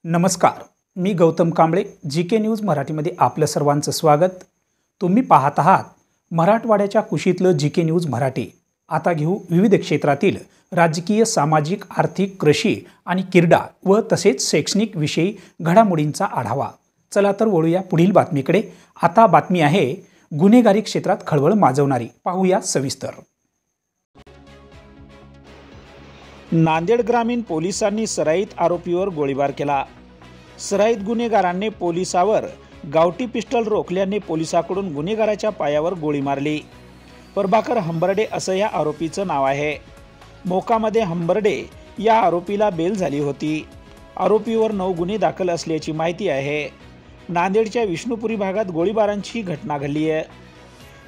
नमस्कार, मी Gautam Kamble, GK news मराठीमध्ये आपलं सर्वांचं स्वागत। तुम्ही पाहत आहात मराठवाड्याच्या कुशीतलं जीके न्यूज मराठी। आता घेऊ विविध क्षेत्रातील राजकीय, सामाजिक, आर्थिक, कृषी आणि क्रीडा व तसेच शैक्षणिक विषयी घडामोडींचा आढावा। चला तर वळूया पुढील बातमीकडे। आता बातमी आहे गुन्हेगारी क्षेत्रात खळबळ माजवणारी। पाहूया सविस्तर। नांदेड ग्रामीण पोलिसांनी सराईत आरोपीवर गोळीबार केला। सराईत गुन्हेगारांनी पोलिसावर गावठी पिस्टल रोखल्याने पोलिसाकडून गुन्हेगाराच्या पायावर गोळी मारली। प्रभाकर हंबर्डे असं या आरोपीचं नाव आहे। मोकामध्ये हंबर्डे या आरोपीला बेल झाली होती। आरोपीवर 9 गुन्हे दाखल असल्याची माहिती आहे। नांदेडच्या विष्णुपुरी भागात गोळीबारांची घटना घडली आहे।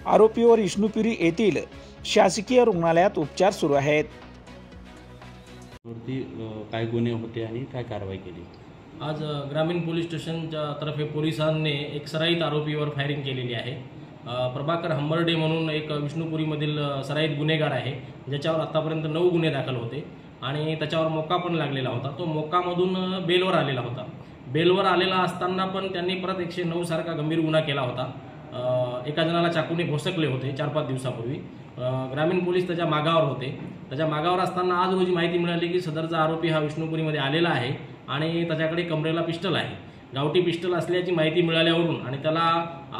आरोपीवर विष्णुपुरी येथील शासकीय रुग्णालयात उपचार सुरू आहेत। काय गुन्हे होते आणि काय कारवाई केली? आज ग्रामीण पोलीस स्टेशनच्या तर्फे पोलिसांनी एक सराईत आरोपीवर फायरिंग केलेली आहे। प्रभाकर हंबर्डे म्हणून एक विष्णुपुरीमधील सराईत गुन्हेगार आहे, ज्याच्यावर आतापर्यंत 9 गुन्हे दाखल होते आणि त्याच्यावर मोका पण लागलेला होता। तो मोकामधून बेलवर आलेला होता। बेलवर आलेला असताना पण त्यांनी परत 109 सारखा गंभीर गुन्हा केला होता। एका जणाला चाकूने भोसकले होते 4-5 दिवसापूर्वी। ग्रामीण पोलीस त्याच्या मागावर होते। त्याच्या मागावर असताना आज रोजी माहिती मिळाली की सदरचा आरोपी हा विष्णुपुरीमध्ये आलेला आहे आणि त्याच्याकडे कमरेला पिस्टल आहे, गावठी पिस्टल असल्याची माहिती मिळाल्यावरून आणि त्याला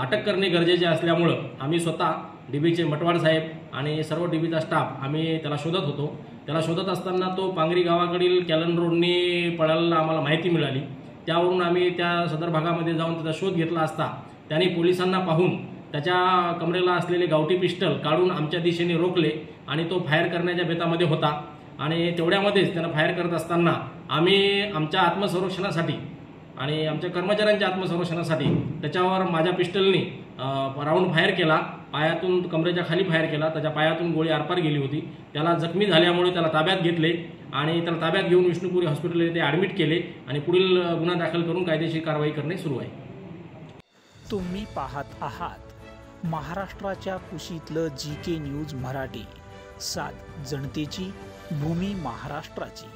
अटक करणे गरजेचे असल्यामुळं आम्ही स्वतः डीबीचे मटवाड साहेब आणि सर्व डीबीचा स्टाफ आम्ही त्याला शोधत होतो। त्याला शोधत असताना तो पांगरी गावाकडील कॅलन रोडनी पळालेला आम्हाला माहिती मिळाली। त्यावरून आम्ही त्या सदर भागामध्ये जाऊन त्याचा शोध घेतला असता त्यांनी पोलिसांना पाहून त्याच्या कमरेला असलेले गावठी पिस्टल काढून आमच्या दिशेने रोखले आणि तो फायर करण्याच्या बेतामध्ये होता आणि तेवढ्यामध्येच त्यानं फायर करत असताना आम्ही आमच्या आत्मसंरक्षणासाठी आणि आमच्या कर्मचाऱ्यांच्या आत्मसंरक्षणासाठी त्याच्यावर माझ्या पिस्टलनी राऊंड फायर केला। पायातून कमरेच्या खाली फायर केला, त्याच्या पायातून गोळी आरपार गेली होती। त्याला जखमी झाल्यामुळे त्याला ताब्यात घेतले आणि त्याला ताब्यात घेऊन विष्णुपुरी हॉस्पिटल येथे ॲडमिट केले आणि पुढील गुन्हा दाखल करून कायदेशीर कारवाई करणे सुरू आहे। तुम्ही पाहत आहात महाराष्ट्राच्या कुशीतलं जीके न्यूज मराठी। साथ जनतेची, भूमी महाराष्ट्राची।